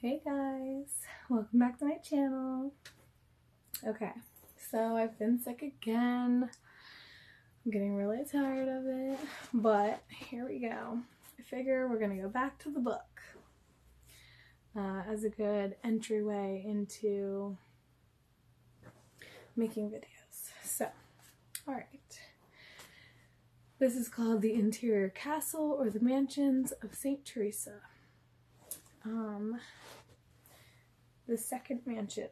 Hey guys, welcome back to my channel. Okay, so I've been sick again. I'm getting really tired of it, but here we go. I figure we're gonna go back to the book as a good entryway into making videos. So, alright. This is called The Interior Castle or the Mansions of St. Teresa. The second mansion.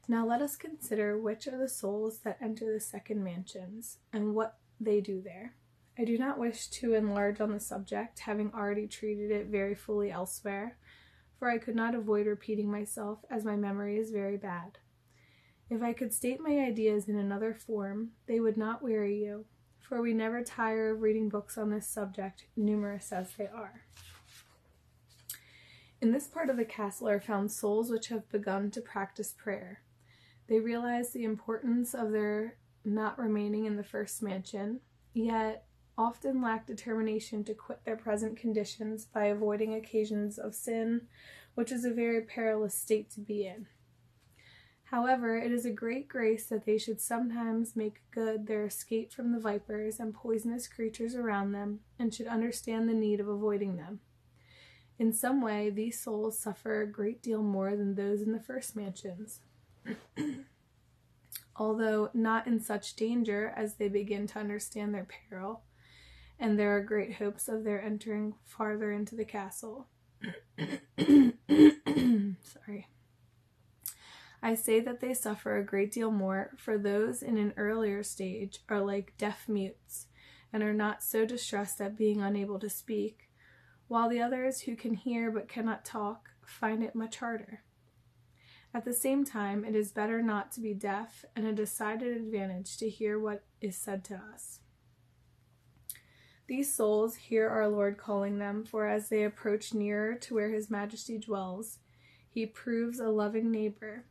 Now let us consider which are the souls that enter the second mansions and what they do there. I do not wish to enlarge on the subject, having already treated it very fully elsewhere, for I could not avoid repeating myself, as my memory is very bad. If I could state my ideas in another form, they would not weary you, for we never tire of reading books on this subject, numerous as they are. In this part of the castle are found souls which have begun to practice prayer. They realize the importance of their not remaining in the first mansion, yet often lack determination to quit their present conditions by avoiding occasions of sin, which is a very perilous state to be in. However, it is a great grace that they should sometimes make good their escape from the vipers and poisonous creatures around them, and should understand the need of avoiding them. In some way, these souls suffer a great deal more than those in the first mansions, although not in such danger as they begin to understand their peril, and there are great hopes of their entering farther into the castle. Sorry. I say that they suffer a great deal more, for those in an earlier stage are like deaf mutes, and are not so distressed at being unable to speak, while the others who can hear but cannot talk find it much harder. At the same time, it is better not to be deaf, and a decided advantage to hear what is said to us. These souls hear our Lord calling them, for as they approach nearer to where His Majesty dwells, He proves a loving neighbor,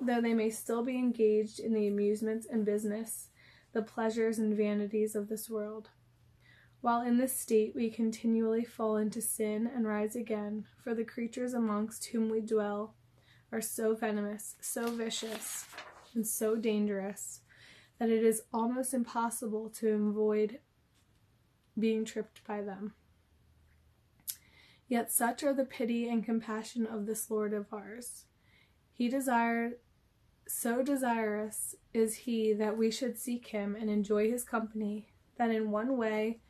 though they may still be engaged in the amusements and business, the pleasures and vanities of this world. While in this state we continually fall into sin and rise again, for the creatures amongst whom we dwell are so venomous, so vicious, and so dangerous, that it is almost impossible to avoid being tripped by them. Yet such are the pity and compassion of this Lord of ours. So desirous is He that we should seek Him and enjoy His company, that in one way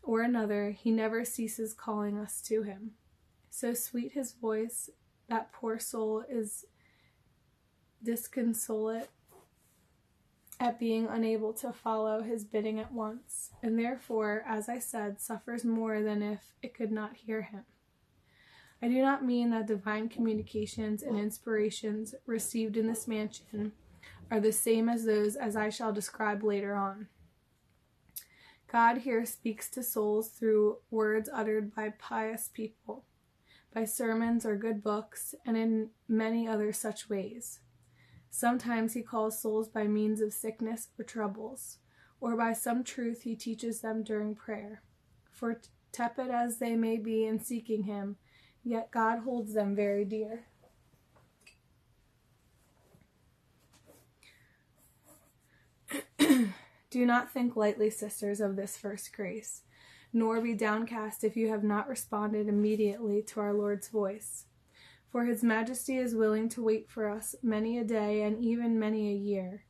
or another He never ceases calling us to Him. So sweet His voice, that poor soul is disconsolate at being unable to follow His bidding at once, and therefore, as I said, suffers more than if it could not hear Him. I do not mean that divine communications and inspirations received in this mansion are the same as those as I shall describe later on. God here speaks to souls through words uttered by pious people, by sermons or good books, and in many other such ways. Sometimes He calls souls by means of sickness or troubles, or by some truth He teaches them during prayer. For tepid as they may be in seeking Him, yet God holds them very dear. Do not think lightly, sisters, of this first grace, nor be downcast if you have not responded immediately to our Lord's voice. For His Majesty is willing to wait for us many a day and even many a year,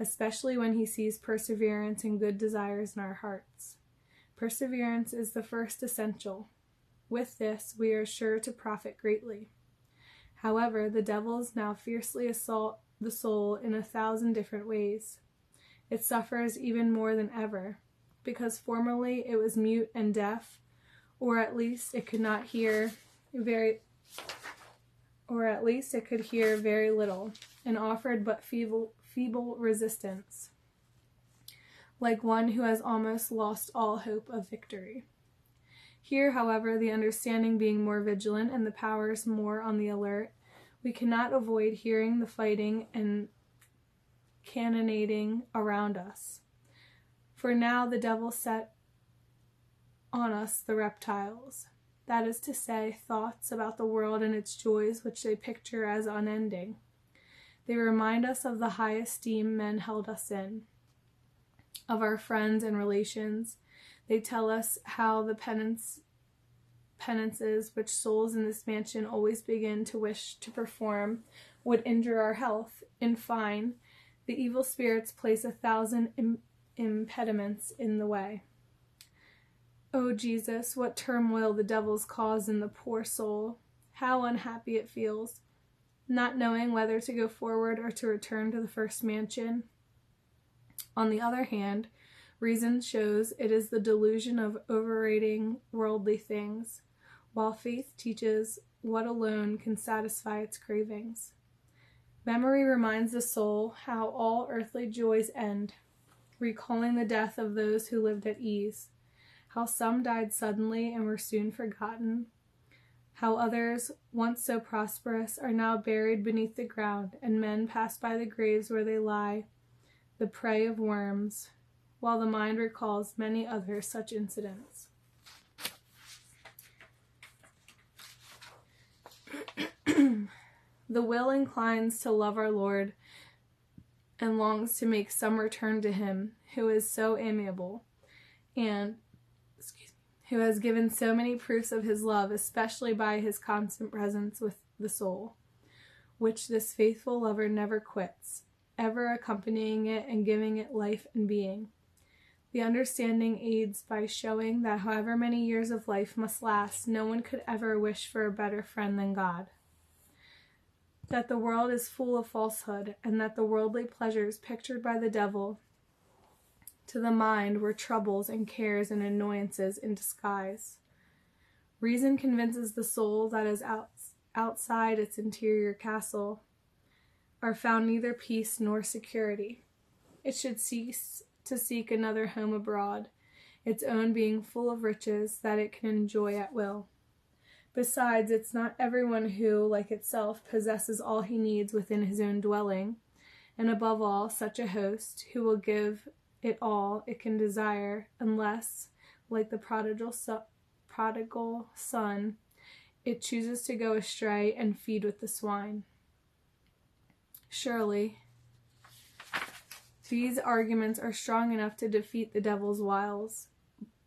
especially when He sees perseverance and good desires in our hearts. Perseverance is the first essential. With this, we are sure to profit greatly. However, the devils now fiercely assault the soul in 1,000 different ways. It suffers even more than ever, because formerly it was mute and deaf, or at least it could hear very little, and offered but feeble resistance, like one who has almost lost all hope of victory. Here, however, the understanding being more vigilant and the powers more on the alert, we cannot avoid hearing the fighting and cannonading around us. For now the devil set on us the reptiles. that is to say, thoughts about the world and its joys which they picture as unending. They remind us of the high esteem men held us in, of our friends and relations. They tell us how the penances which souls in this mansion always begin to wish to perform would injure our health. In fine, the evil spirits place 1,000 impediments in the way. O Jesus, what turmoil the devils cause in the poor soul! How unhappy it feels, not knowing whether to go forward or to return to the first mansion. On the other hand, reason shows it is the delusion of overrating worldly things, while faith teaches what alone can satisfy its cravings. Memory reminds the soul how all earthly joys end, recalling the death of those who lived at ease, how some died suddenly and were soon forgotten, how others, once so prosperous, are now buried beneath the ground, and men pass by the graves where they lie, the prey of worms, while the mind recalls many other such incidents. The will inclines to love our Lord and longs to make some return to him who is so amiable and who has given so many proofs of his love, especially by his constant presence with the soul, which this faithful lover never quits, ever accompanying it and giving it life and being. The understanding aids by showing that however many years of life must last, no one could ever wish for a better friend than God. That the world is full of falsehood, and that the worldly pleasures pictured by the devil to the mind were troubles and cares and annoyances in disguise. Reason convinces the soul that as outside its interior castle are found neither peace nor security. It should cease to seek another home abroad, its own being full of riches that it can enjoy at will. Besides, it's not everyone who, like itself, possesses all he needs within his own dwelling, and above all, such a host, who will give it all it can desire, unless, like the prodigal son, it chooses to go astray and feed with the swine. Surely, these arguments are strong enough to defeat the devil's wiles.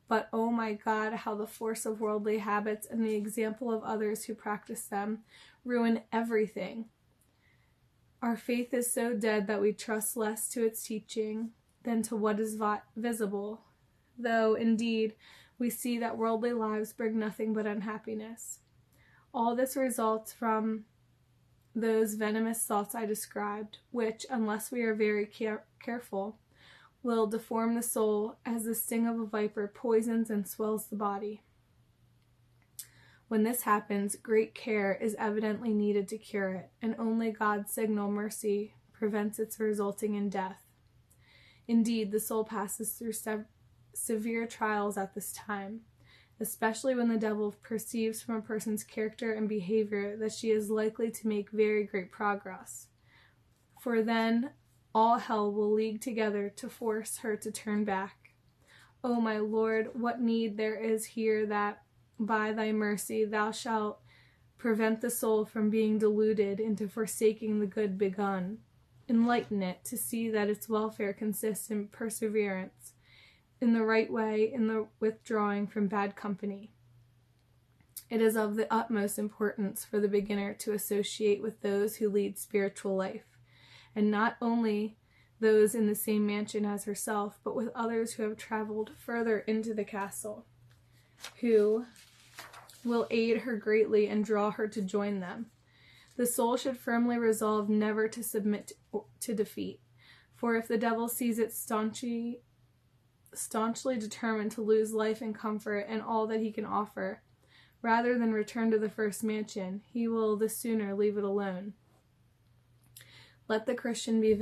But, oh my God, how the force of worldly habits and the example of others who practice them ruin everything. Our faith is so dead that we trust less to its teaching than to what is visible, though, indeed, we see that worldly lives bring nothing but unhappiness. All this results from those venomous thoughts I described, which, unless we are very careful, will deform the soul as the sting of a viper poisons and swells the body. When this happens, great care is evidently needed to cure it, and only God's signal mercy prevents its resulting in death. Indeed, the soul passes through severe trials at this time, especially when the devil perceives from a person's character and behavior that she is likely to make very great progress. For then all hell will league together to force her to turn back. O my Lord, what need there is here that, by thy mercy, thou shalt prevent the soul from being deluded into forsaking the good begun. Enlighten it to see that its welfare consists in perseverance, in the right way, in the withdrawing from bad company. It is of the utmost importance for the beginner to associate with those who lead spiritual life, and not only those in the same mansion as herself, but with others who have traveled further into the castle, who will aid her greatly and draw her to join them. The soul should firmly resolve never to submit to defeat, for if the devil sees it staunchly determined to lose life and comfort and all that he can offer, rather than return to the first mansion, he will the sooner leave it alone. Let the Christian be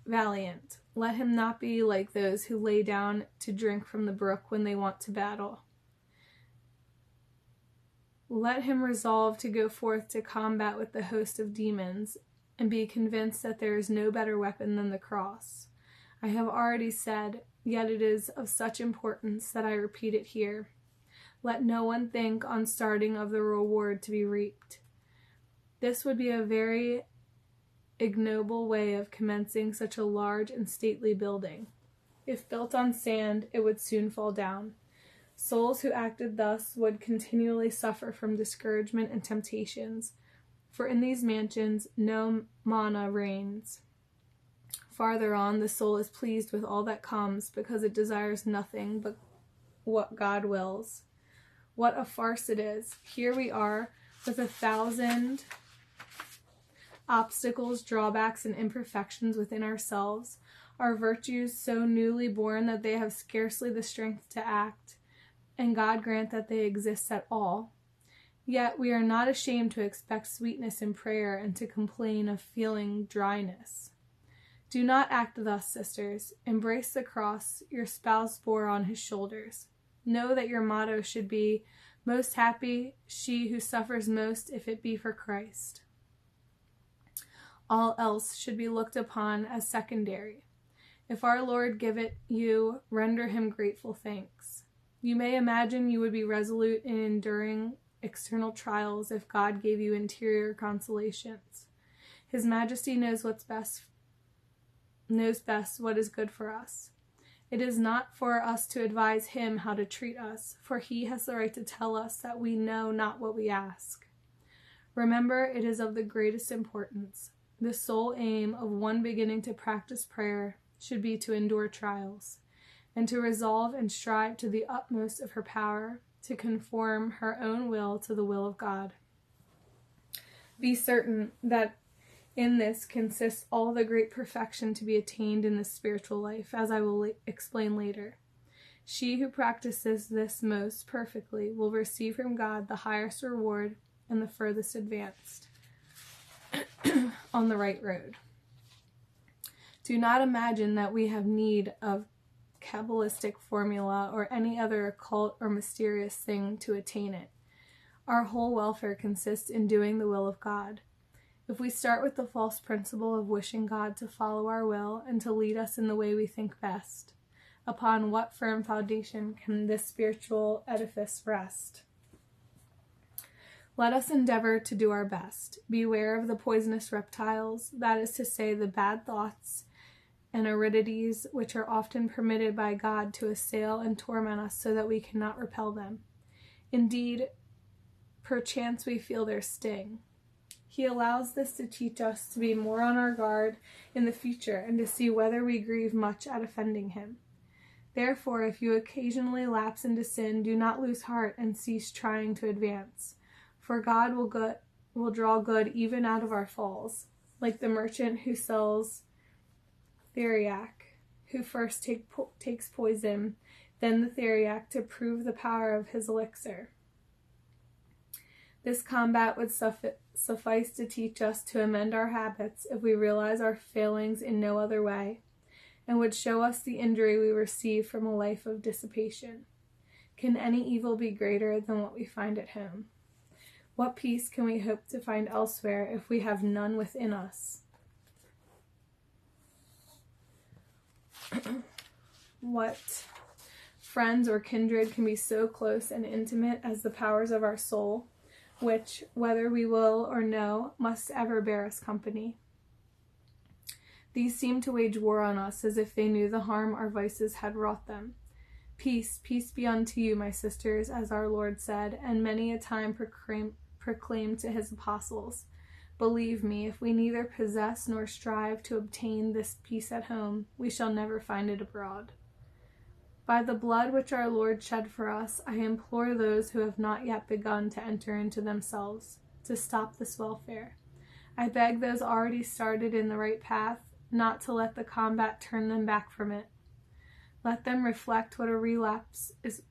valiant. Let him not be like those who lay down to drink from the brook when they want to battle. Let him resolve to go forth to combat with the host of demons, and be convinced that there is no better weapon than the cross. I have already said, yet it is of such importance that I repeat it here. Let no one think on starting of the reward to be reaped. This would be a very ignoble way of commencing such a large and stately building. If built on sand, it would soon fall down. Souls who acted thus would continually suffer from discouragement and temptations, for in these mansions no manna reigns. Farther on, the soul is pleased with all that comes, because it desires nothing but what God wills. What a farce it is! Here we are, with 1,000 obstacles, drawbacks, and imperfections within ourselves, our virtues so newly born that they have scarcely the strength to act, and God grant that they exist at all. Yet we are not ashamed to expect sweetness in prayer and to complain of feeling dryness. Do not act thus, sisters. Embrace the cross your spouse bore on his shoulders. Know that your motto should be, "Most happy she who suffers most, if it be for Christ." All else should be looked upon as secondary. If our Lord give it you, render him grateful thanks. You may imagine you would be resolute in enduring external trials if God gave you interior consolations. His Majesty knows best what is good for us. It is not for us to advise him how to treat us, for he has the right to tell us that we know not what we ask. Remember, it is of the greatest importance. The sole aim of one beginning to practice prayer should be to endure trials, and to resolve and strive to the utmost of her power to conform her own will to the will of God. Be certain that in this consists all the great perfection to be attained in the spiritual life, as I will explain later. She who practices this most perfectly will receive from God the highest reward and the furthest advanced on the right road. Do not imagine that we have need of Kabbalistic formula or any other occult or mysterious thing to attain it. Our whole welfare consists in doing the will of God. If we start with the false principle of wishing God to follow our will and to lead us in the way we think best, upon what firm foundation can this spiritual edifice rest? Let us endeavor to do our best. Beware of the poisonous reptiles, that is to say, the bad thoughts and aridities which are often permitted by God to assail and torment us so that we cannot repel them. Indeed, perchance we feel their sting. He allows this to teach us to be more on our guard in the future and to see whether we grieve much at offending him. Therefore, if you occasionally lapse into sin, do not lose heart and cease trying to advance, for God will draw good even out of our falls, like the merchant who sells theriac, who first takes poison, then the theriac to prove the power of his elixir. This combat would suffice to teach us to amend our habits if we realize our failings in no other way, and would show us the injury we receive from a life of dissipation. Can any evil be greater than what we find at home? What peace can we hope to find elsewhere if we have none within us? What friends or kindred can be so close and intimate as the powers of our soul, which, whether we will or no, must ever bear us company? These seem to wage war on us as if they knew the harm our vices had wrought them. Peace, peace be unto you, my sisters, as our Lord said, and many a time proclaimed to his apostles. Believe me, if we neither possess nor strive to obtain this peace at home, we shall never find it abroad. By the blood which our Lord shed for us, I implore those who have not yet begun to enter into themselves, to stop this welfare. I beg those already started in the right path, not to let the combat turn them back from it. Let them reflect that a relapse is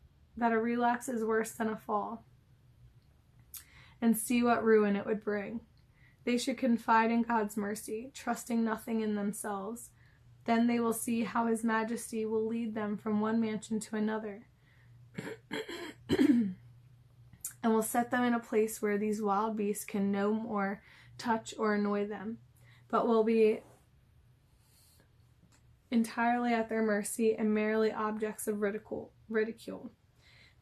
worse than a fall, and see what ruin it would bring. They should confide in God's mercy, trusting nothing in themselves. Then they will see how his majesty will lead them from one mansion to another, and will set them in a place where these wild beasts can no more touch or annoy them, but will be entirely at their mercy and merely objects of ridicule.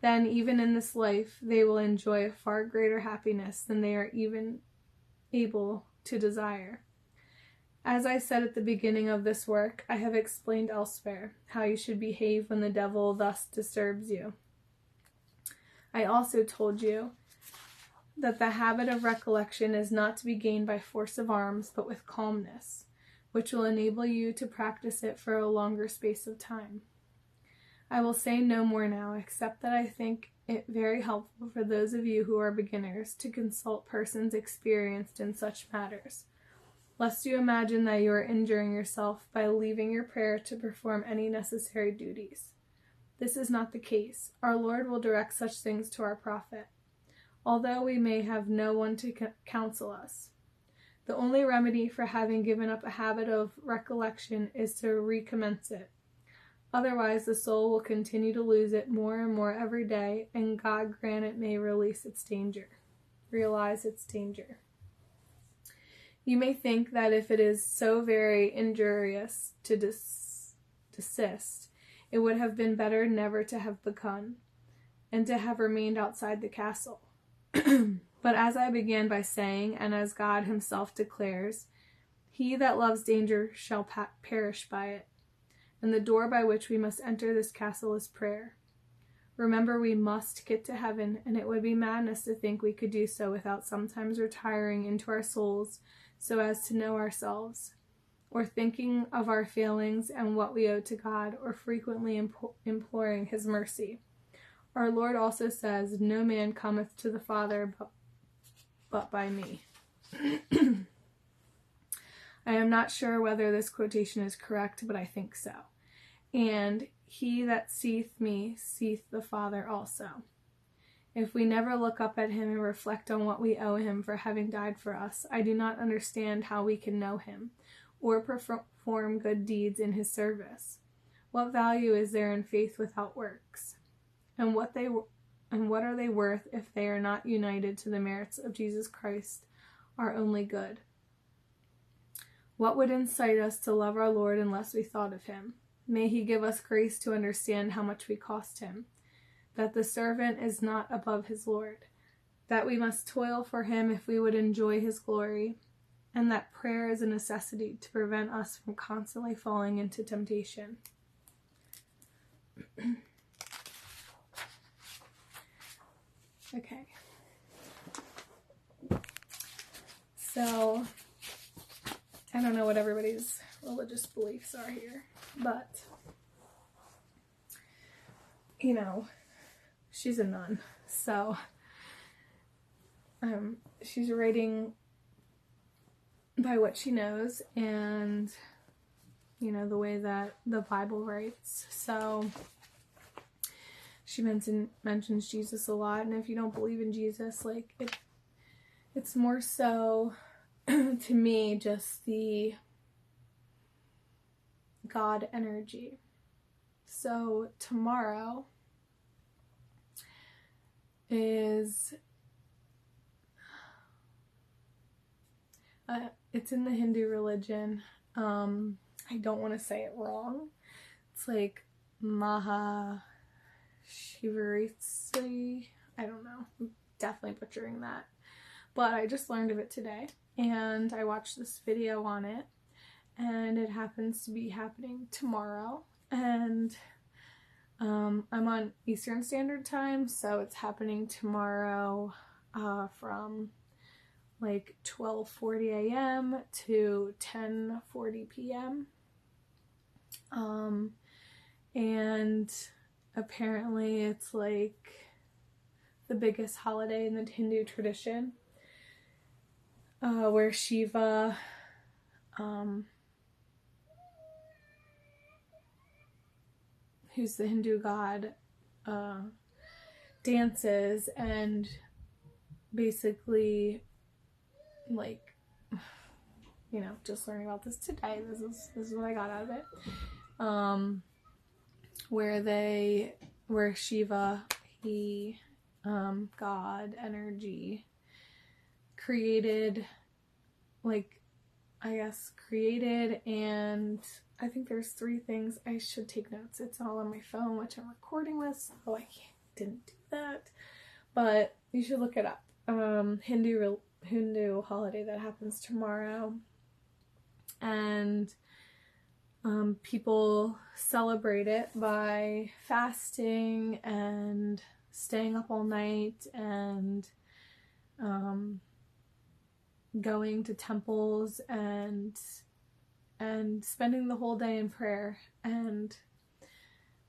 Then, even in this life, they will enjoy a far greater happiness than they are even able to desire. As I said at the beginning of this work, I have explained elsewhere how you should behave when the devil thus disturbs you. I also told you that the habit of recollection is not to be gained by force of arms, but with calmness, which will enable you to practice it for a longer space of time. I will say no more now, except that I think it very helpful for those of you who are beginners to consult persons experienced in such matters, lest you imagine that you are injuring yourself by leaving your prayer to perform any necessary duties. This is not the case. Our Lord will direct such things to our prophet, although we may have no one to counsel us. The only remedy for having given up a habit of recollection is to recommence it. Otherwise, the soul will continue to lose it more and more every day, and God grant it may realize its danger. You may think that if it is so very injurious to desist, it would have been better never to have begun, and to have remained outside the castle. But as I began by saying, and as God himself declares, he that loves danger shall perish by it, and the door by which we must enter this castle is prayer. Remember, we must get to heaven, and it would be madness to think we could do so without sometimes retiring into our souls so as to know ourselves, or thinking of our failings and what we owe to God, or frequently imploring his mercy. Our Lord also says, no man cometh to the Father but by me. I am not sure whether this quotation is correct, but I think so. And he that seeth me seeth the Father also. If we never look up at him and reflect on what we owe him for having died for us, I do not understand how we can know him, or perform good deeds in his service. What value is there in faith without works? And what are they worth if they are not united to the merits of Jesus Christ, our only good? What would incite us to love our Lord unless we thought of him? May he give us grace to understand how much we cost him, that the servant is not above his Lord, that we must toil for him if we would enjoy his glory, and that prayer is a necessity to prevent us from constantly falling into temptation. Okay. So, I don't know what everybody's religious beliefs are here, but, you know, she's a nun, so, she's writing by what she knows and, you know, the way that the Bible writes. So she mentions Jesus a lot, and if you don't believe in Jesus, like, it's more so to me just the God energy. So tomorrow is it's in the Hindu religion. I don't want to say it wrong. It's like Maha Shivaratri. I don't know. I'm definitely butchering that. But I just learned of it today, and I watched this video on it, and it happens to be happening tomorrow. And I'm on Eastern Standard Time, so it's happening tomorrow from like 12:40 a.m. to 10:40 p.m. And apparently it's like the biggest holiday in the Hindu tradition, where Shiva who's the Hindu god, dances, and basically, like, you know, just learning about this today, this is what I got out of it, where Shiva, he, God energy, created, and I think there's 3 things. I should take notes. It's all on my phone, which I'm recording with, so I didn't do that. But you should look it up. Hindu holiday that happens tomorrow. And people celebrate it by fasting and staying up all night and going to temples and spending the whole day in prayer. And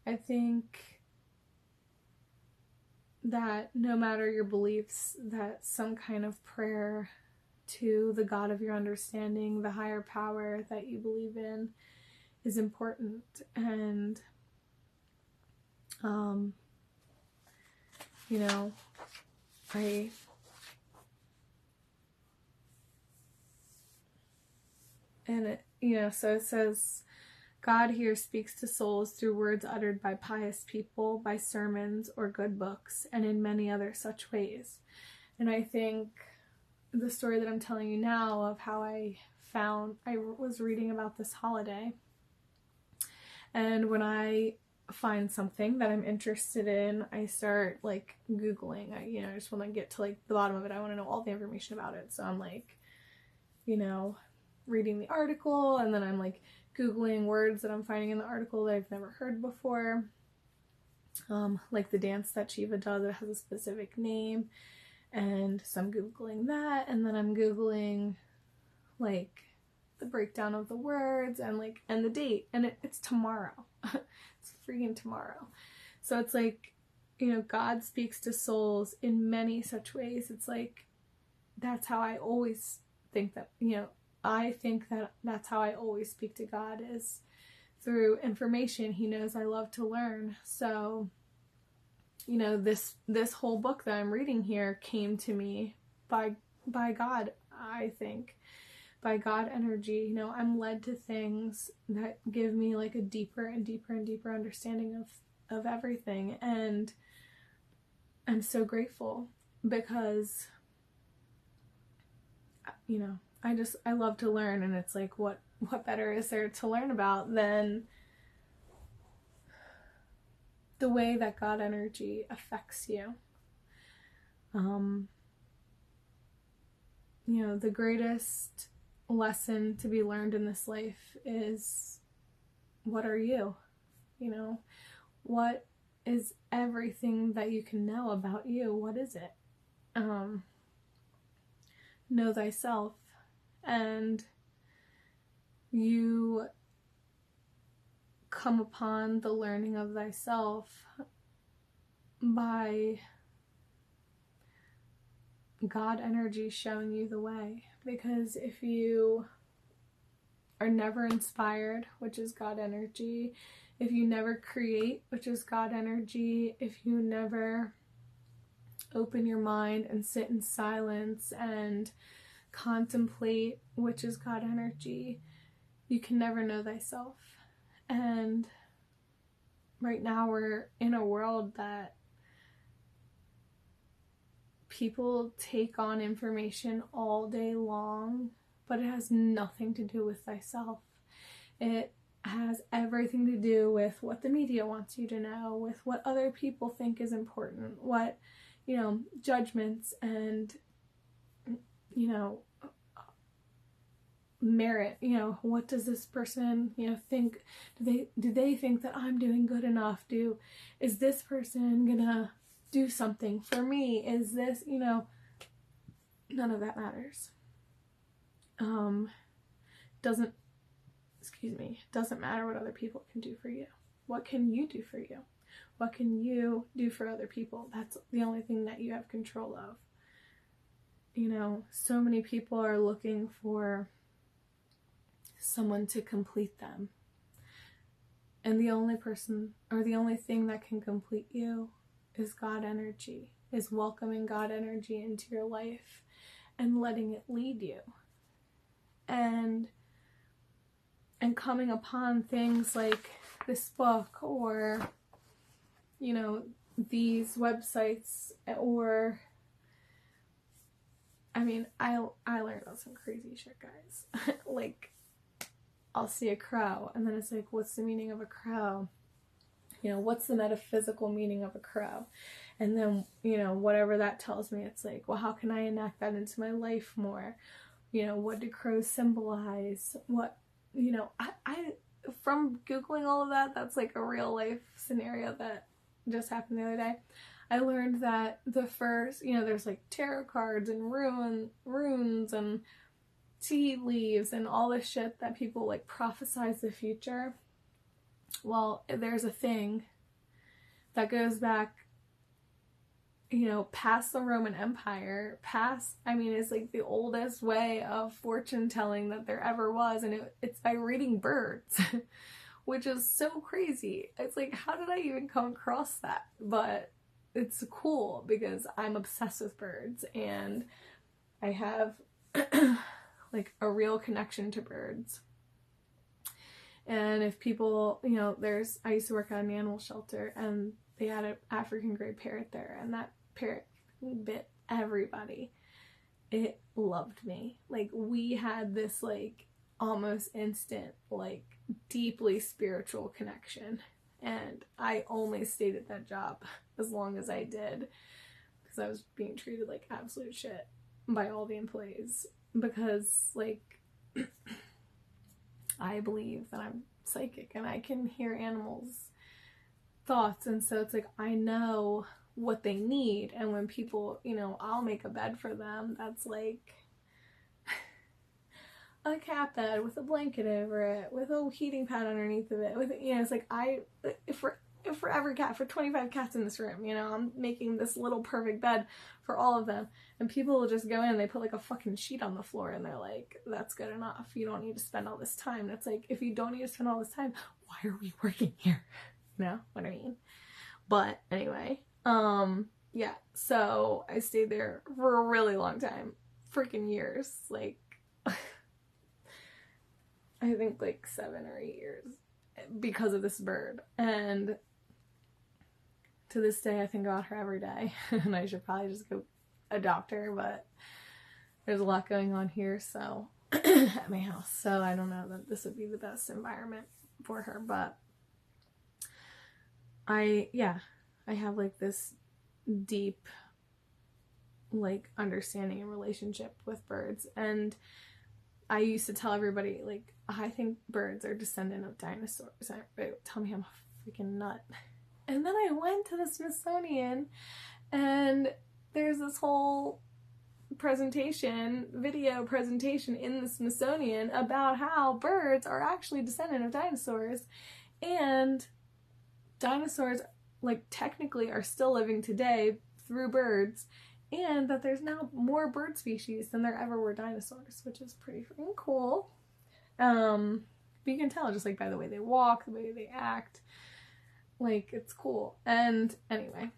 I think that no matter your beliefs, that some kind of prayer to the God of your understanding, the higher power that you believe in, is important. And you know, so it says, God here speaks to souls through words uttered by pious people, by sermons or good books, and in many other such ways. And I think the story that I'm telling you now of how I was reading about this holiday, and when I find something that I'm interested in, I start like Googling. I just want to get to like the bottom of it. I want to know all the information about it. So I'm like, reading the article, and then I'm like Googling words that I'm finding in the article that I've never heard before. Like the dance that Shiva does, it has a specific name. And so I'm Googling that, and then I'm Googling like the breakdown of the words and the date, and it's tomorrow. It's freaking tomorrow. So it's like, God speaks to souls in many such ways. It's like, that's how I always think that, I think that that's how I always speak to God, is through information. He knows I love to learn. So, this whole book that I'm reading here came to me by God, I think. By God energy. I'm led to things that give me like a deeper and deeper and deeper understanding of everything. And I'm so grateful because, I love to learn, and it's like, what better is there to learn about than the way that God energy affects you? The greatest lesson to be learned in this life is, what are you? What is everything that you can know about you? What is it? Know thyself. And you come upon the learning of thyself by God energy showing you the way. Because if you are never inspired, which is God energy, if you never create, which is God energy, if you never open your mind and sit in silence and contemplate, which is God energy, you can never know thyself. And right now we're in a world that people take on information all day long, but it has nothing to do with thyself. It has everything to do with what the media wants you to know, with what other people think is important, what, judgments and, merit. What does this person, think? Do they think that I'm doing good enough? Is this person gonna do something for me? Is this, none of that matters. Doesn't matter what other people can do for you. What can you do for you? What can you do for other people? That's the only thing that you have control of. So many people are looking for someone to complete them. And the only person, or the only thing that can complete you, is God energy, is welcoming God energy into your life and letting it lead you. And coming upon things like this book, or, these websites, or, I learned about some crazy shit, guys. Like, I'll see a crow, and then it's like, what's the meaning of a crow? what's the metaphysical meaning of a crow? And then, whatever that tells me, it's like, well, how can I enact that into my life more? What do crows symbolize? What, I from Googling all of that, that's like a real life scenario that just happened the other day. I learned that the first, there's like tarot cards and runes and tea leaves and all this shit that people like prophesize the future. Well, there's a thing that goes back, past the Roman Empire, it's like the oldest way of fortune telling that there ever was, and it's by reading birds, which is so crazy. It's like, how did I even come across that? But it's cool because I'm obsessed with birds, and I have like a real connection to birds. And if people, I used to work at an animal shelter, and they had an African gray parrot there, and that parrot bit everybody. It loved me. Like, we had this like almost instant, like deeply spiritual connection, and I only stayed at that job as long as I did because I was being treated like absolute shit by all the employees, because like I believe that I'm psychic and I can hear animals' thoughts, and so it's like I know what they need, and when people, I'll make a bed for them that's like a cat bed with a blanket over it, with a heating pad underneath of it, with it's like for every cat, for 25 cats in this room, I'm making this little perfect bed for all of them. And people will just go in and they put like a fucking sheet on the floor, and they're like, that's good enough. You don't need to spend all this time. And it's like, if you don't need to spend all this time, why are we working here? You know what I mean? But anyway, yeah, so I stayed there for a really long time, freaking years, like, I think like 7 or 8 years, because of this bird. And to this day, I think about her every day, and I should probably just go adopt her, but there's a lot going on here, so, at my house, so I don't know that this would be the best environment for her, but I have like this deep like understanding and relationship with birds, and I used to tell everybody, like, I think birds are descendant of dinosaurs. They tell me I'm a freaking nut. And then I went to the Smithsonian, and there's this whole video presentation in the Smithsonian about how birds are actually descendant of dinosaurs, and dinosaurs, like, technically are still living today through birds, and that there's now more bird species than there ever were dinosaurs, which is pretty freaking cool. But you can tell just like by the way they walk, the way they act, like, it's cool. And anyway,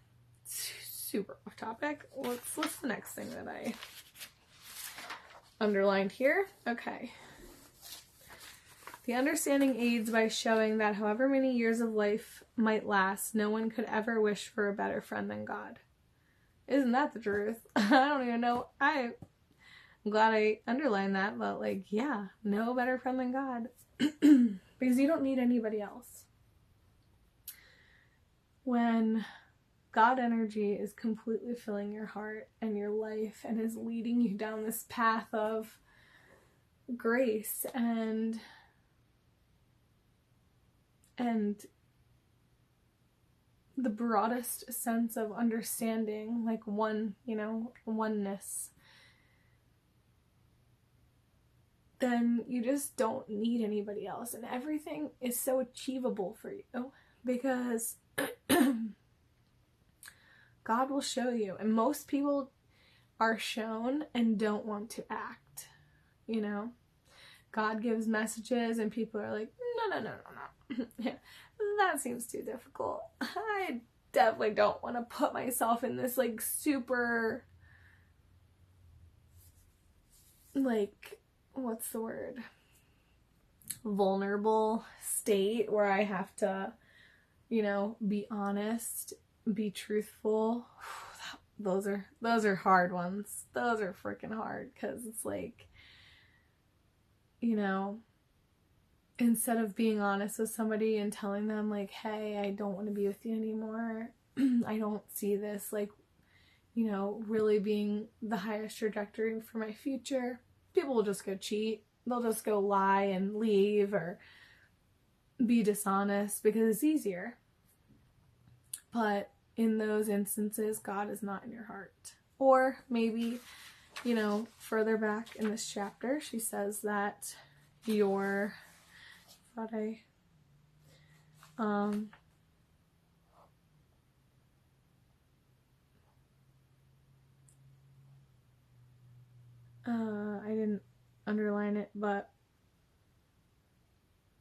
super off topic. What's the next thing that I underlined here? Okay. The understanding aids by showing that however many years of life might last, no one could ever wish for a better friend than God. Isn't that the truth? I don't even know. I'm glad I underlined that, but like, yeah, no better friend than God. Because you don't need anybody else. When God energy is completely filling your heart and your life and is leading you down this path of grace and the broadest sense of understanding, like oneness, then you just don't need anybody else, and everything is so achievable for you because God will show you, and most people are shown and don't want to act, God gives messages and people are like, no. Yeah, that seems too difficult. I definitely don't want to put myself in this like super, like, what's the word? Vulnerable state where I have to, be honest, be truthful. Those are hard ones. Those are freaking hard because it's like, instead of being honest with somebody and telling them, like, hey, I don't want to be with you anymore. I don't see this, like, you know, really being the highest trajectory for my future. People will just go cheat. They'll just go lie and leave or be dishonest because it's easier. But in those instances, God is not in your heart. Or maybe, you know, further back in this chapter, she says that your, I didn't underline it, but,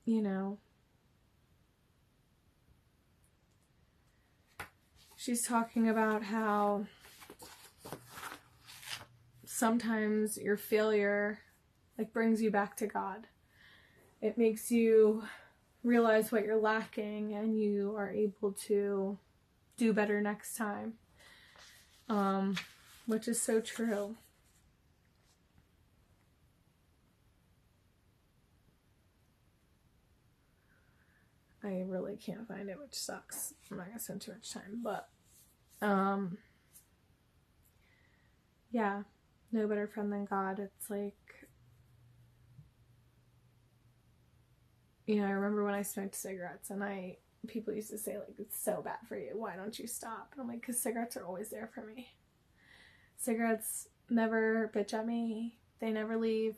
you know, she's talking about how sometimes your failure, like, brings you back to God. It makes you realize what you're lacking and you are able to do better next time. Which is so true. I really can't find it, which sucks. I'm not gonna spend too much time, but yeah, no better friend than God. It's like, you know, I remember when I smoked cigarettes and people used to say, like, it's so bad for you, why don't you stop? And I'm like, because cigarettes are always there for me. Cigarettes never bitch at me. They never leave.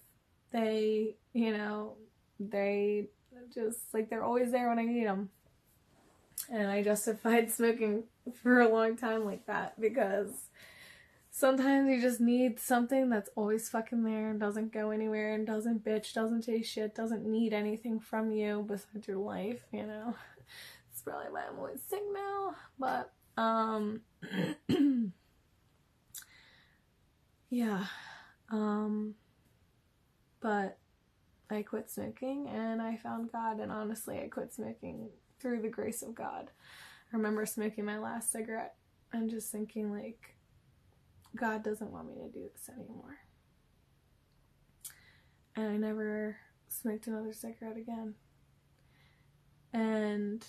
They, you know, they just, like, they're always there when I need them. And I justified smoking for a long time like that because sometimes you just need something that's always fucking there and doesn't go anywhere and doesn't bitch, doesn't say shit, doesn't need anything from you besides your life, you know. It's probably why I'm always sick now, but yeah, but I quit smoking and I found God, and honestly, I quit smoking through the grace of God. I remember smoking my last cigarette and just thinking, like, God doesn't want me to do this anymore. And I never smoked another cigarette again. And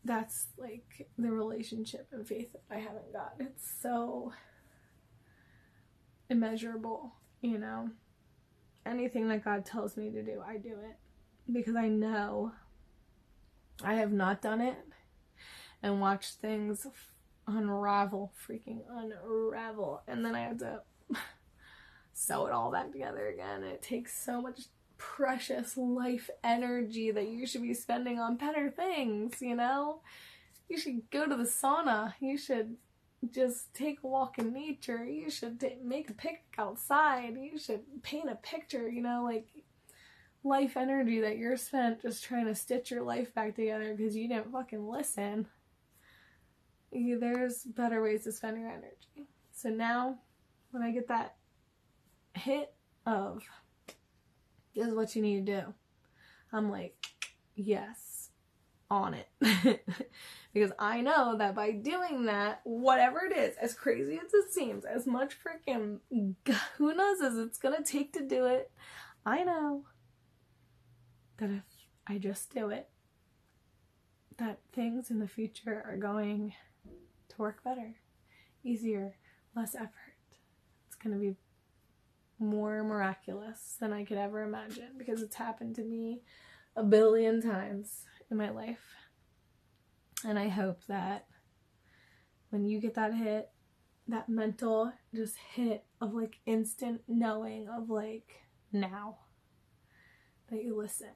that's, like, the relationship and faith that I have in God. It's so immeasurable, you know. Anything that God tells me to do, I do it. Because I know I have not done it and watched things freaking unravel. And then I have to sew it all back together again. It takes so much precious life energy that you should be spending on better things, you know? You should go to the sauna. You should just take a walk in nature. You should make a picnic outside. You should paint a picture, you know, like, life energy that you're spent just trying to stitch your life back together because you didn't fucking listen. There's better ways to spend your energy. So now, when I get that hit of, this is what you need to do, I'm like, yes, on it. Because I know that by doing that, whatever it is, as crazy as it seems, as much freaking kahunas as it's gonna take to do it, I know that if I just do it, that things in the future are going to work better, easier, less effort. It's going to be more miraculous than I could ever imagine because it's happened to me a billion times in my life. And I hope that when you get that hit, that mental just hit of, like, instant knowing of, like, now, that you listen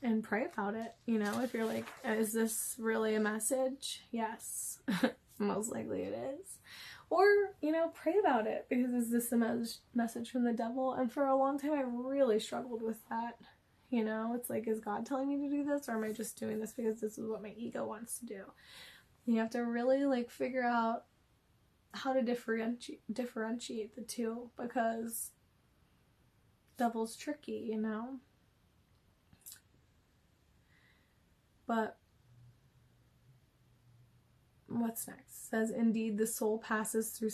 and pray about it. You know, if you're like, is this really a message? Yes. Most likely it is. Or, you know, pray about it, because is this a message from the devil? And for a long time I really struggled with that. You know, it's like, is God telling me to do this, or am I just doing this because this is what my ego wants to do? You have to really, like, figure out how to differentiate the two, because devil's tricky, you know? But what's next? It says, indeed, the soul passes through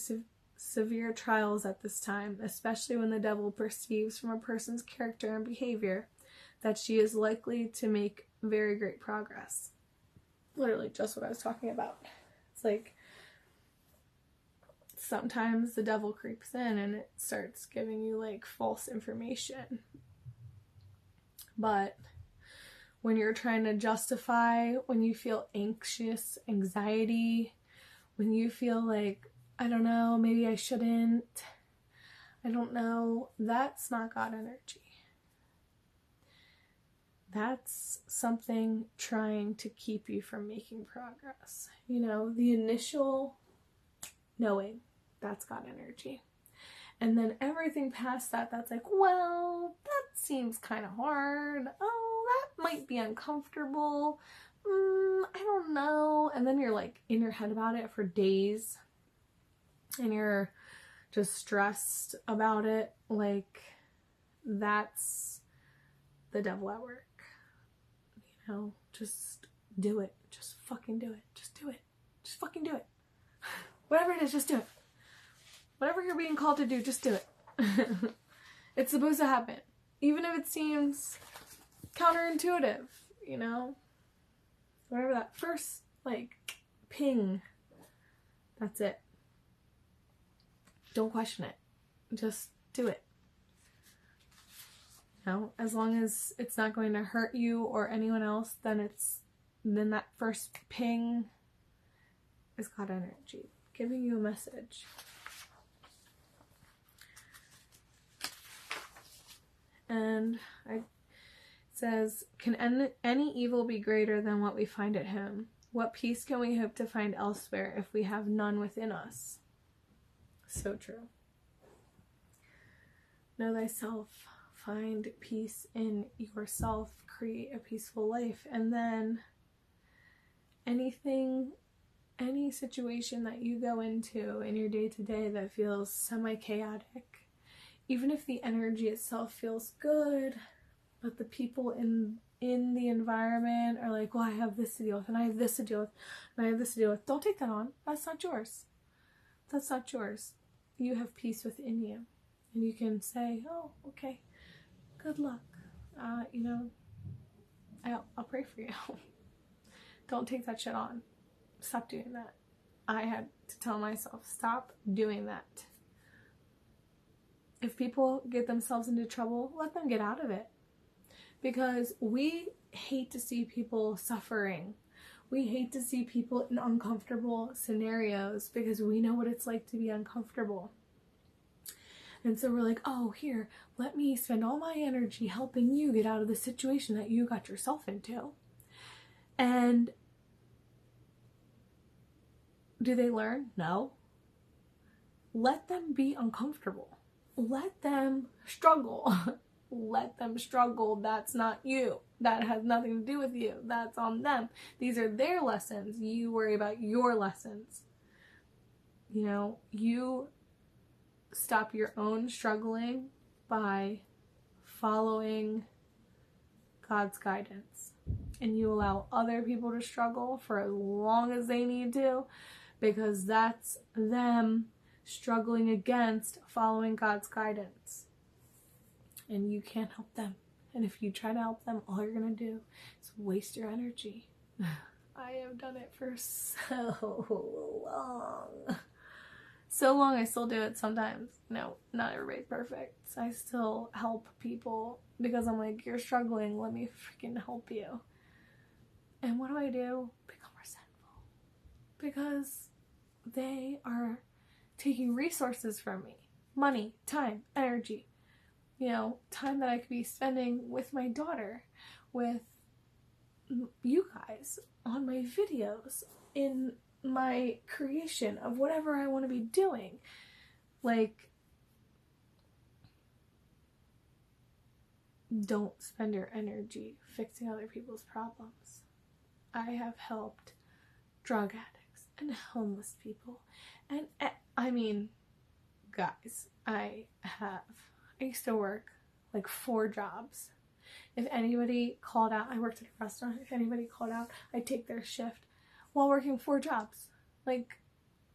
severe trials at this time, especially when the devil perceives from a person's character and behavior that she is likely to make very great progress. Literally just what I was talking about. It's like sometimes the devil creeps in and it starts giving you like false information. But when you're trying to justify, when you feel anxious, anxiety, when you feel like, I don't know, maybe I shouldn't, I don't know, that's not God energy. That's something trying to keep you from making progress. You know, the initial knowing, that's God energy. And then everything past that, that's like, well, that seems kind of hard. Oh, that might be uncomfortable. I don't know. And then you're like in your head about it for days. And you're just stressed about it. Like, that's the devil at work. You know, just do it. Just fucking do it. Just do it. Just fucking do it. Whatever it is, just do it. Whatever you're being called to do, just do it. It's supposed to happen. Even if it seems counterintuitive, you know? Whatever that first, like, ping. That's it. Don't question it. Just do it. You know, as long as it's not going to hurt you or anyone else, then that first ping is God energy, giving you a message. And it says, can any evil be greater than what we find at him? What peace can we hope to find elsewhere if we have none within us? So true. Know thyself. Find peace in yourself. Create a peaceful life. And then any situation that you go into in your day-to-day that feels semi-chaotic, even if the energy itself feels good, but the people in the environment are like, well, I have this to deal with, and I have this to deal with, and I have this to deal with. Don't take that on. That's not yours. That's not yours. You have peace within you. And you can say, oh, okay, good luck. You know, I'll pray for you. Don't take that shit on. Stop doing that. I had to tell myself, stop doing that. If people get themselves into trouble, let them get out of it. Because we hate to see people suffering. We hate to see people in uncomfortable scenarios because we know what it's like to be uncomfortable. And so we're like, oh, here, let me spend all my energy helping you get out of the situation that you got yourself into. And do they learn? No. Let them be uncomfortable. Let them struggle. Let them struggle. That's not you. That has nothing to do with you. That's on them. These are their lessons. You worry about your lessons. You know, you stop your own struggling by following God's guidance. And you allow other people to struggle for as long as they need to, because that's them struggling against following God's guidance. And you can't help them. And if you try to help them, all you're going to do is waste your energy. I have done it for so long. So long, I still do it sometimes. No, not everybody's perfect. I still help people because I'm like, you're struggling, let me freaking help you. And what do? Become resentful. Because they are taking resources from me. Money, time, energy. You know, time that I could be spending with my daughter, with you guys, on my videos, in my creation of whatever I want to be doing. Like, don't spend your energy fixing other people's problems. I have helped drug addicts and homeless people. And I mean, guys, I used to work like 4 jobs. If anybody called out, I worked at a restaurant. If anybody called out, I'd take their shift while working 4 jobs. Like,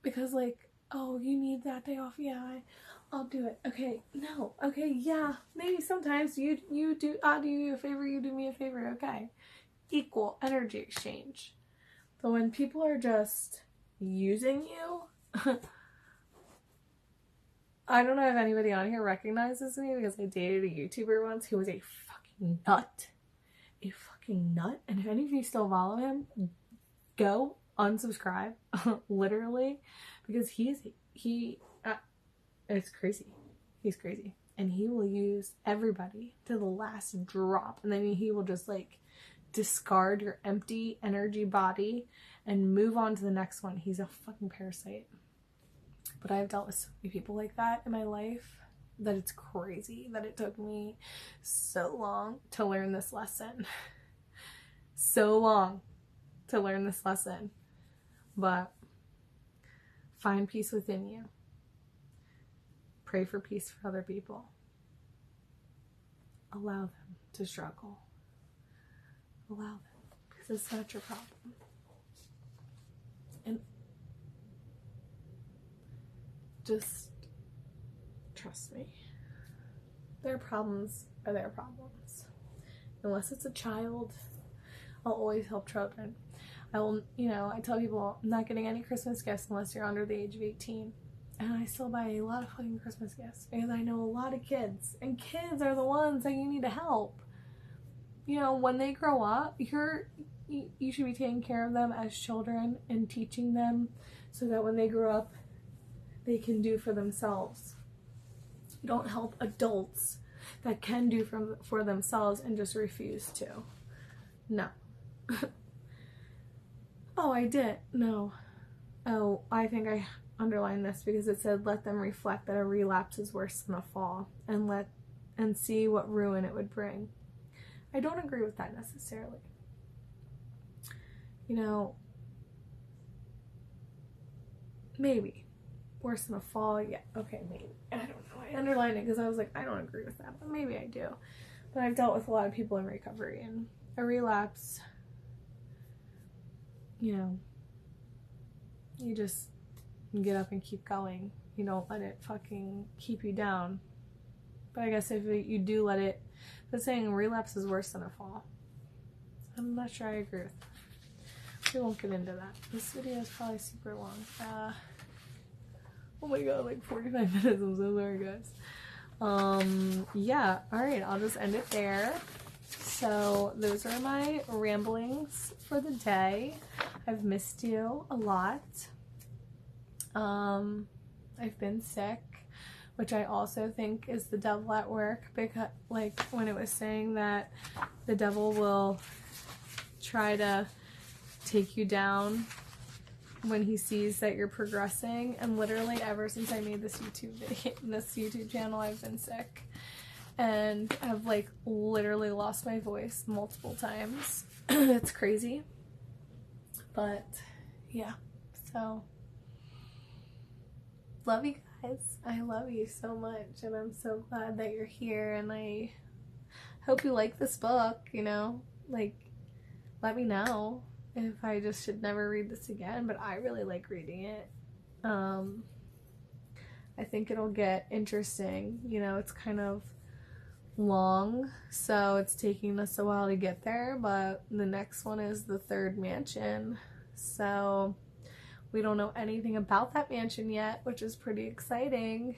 because like oh, you need that day off? Yeah, I'll do it. Okay, no, okay, yeah, maybe sometimes you do, I'll do you a favor, you do me a favor, okay. Equal energy exchange. But when people are just using you, I don't know if anybody on here recognizes me because I dated a YouTuber once who was a fucking nut. A fucking nut. And if any of you still follow him, go unsubscribe. Literally. Because it's crazy. He's crazy. And he will use everybody to the last drop. And then he will just like discard your empty energy body and move on to the next one. He's a fucking parasite. But I've dealt with so many people like that in my life that it's crazy that it took me so long to learn this lesson. So long to learn this lesson. But find peace within you. Pray for peace for other people. Allow them to struggle. Allow them, because it's not your problem. And just trust me. Their problems are their problems. Unless it's a child, I'll always help children. I will, I tell people I'm not getting any Christmas gifts unless you're under the age of 18. And I still buy a lot of fucking Christmas gifts because I know a lot of kids. And kids are the ones that you need to help. When they grow up, you should be taking care of them as children and teaching them so that when they grow up, they can do for themselves. You don't help adults that can do for themselves and just refuse to. No. Oh, I did. No. Oh, I think I underlined this because it said, let them reflect that a relapse is worse than a fall and see what ruin it would bring. I don't agree with that necessarily. Maybe. Worse than a fall, yeah, okay, maybe. I don't know. I underlined it because I was like, I don't agree with that, but maybe I do. But I've dealt with a lot of people in recovery, and a relapse, you just get up and keep going. You don't let it fucking keep you down. But I guess if you do let it, the saying relapse is worse than a fall. I'm not sure I agree with that. We won't get into that. This video is probably super long. Oh my god, like 45 minutes. I'm so sorry, guys. Yeah, alright, I'll just end it there. So, those are my ramblings for the day. I've missed you a lot. I've been sick, which I also think is the devil at work, because, like, when it was saying that the devil will try to take you down when he sees that you're progressing, and literally ever since I made this YouTube channel, I've been sick, and I've like literally lost my voice multiple times. It's crazy, but yeah, so love you guys. I love you so much, and I'm so glad that you're here, and I hope you like this book. Like, let me know if I just should never read this again, but I really like reading it. I think it'll get interesting. It's kind of long, so it's taking us a while to get there, but the next one is the third mansion, so we don't know anything about that mansion yet, which is pretty exciting.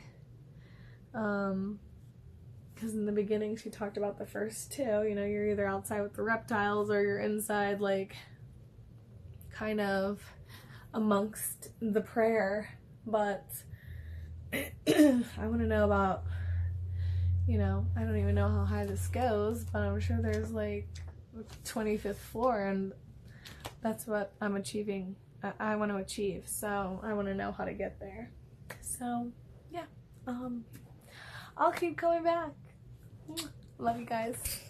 Because in the beginning she talked about the first two, you're either outside with the reptiles or you're inside, like, kind of amongst the prayer. But I want to know about, I don't even know how high this goes, but I'm sure there's like 25th floor, and that's what I'm achieving. I want to achieve, so I want to know how to get there. So yeah, I'll keep coming back. Love you guys.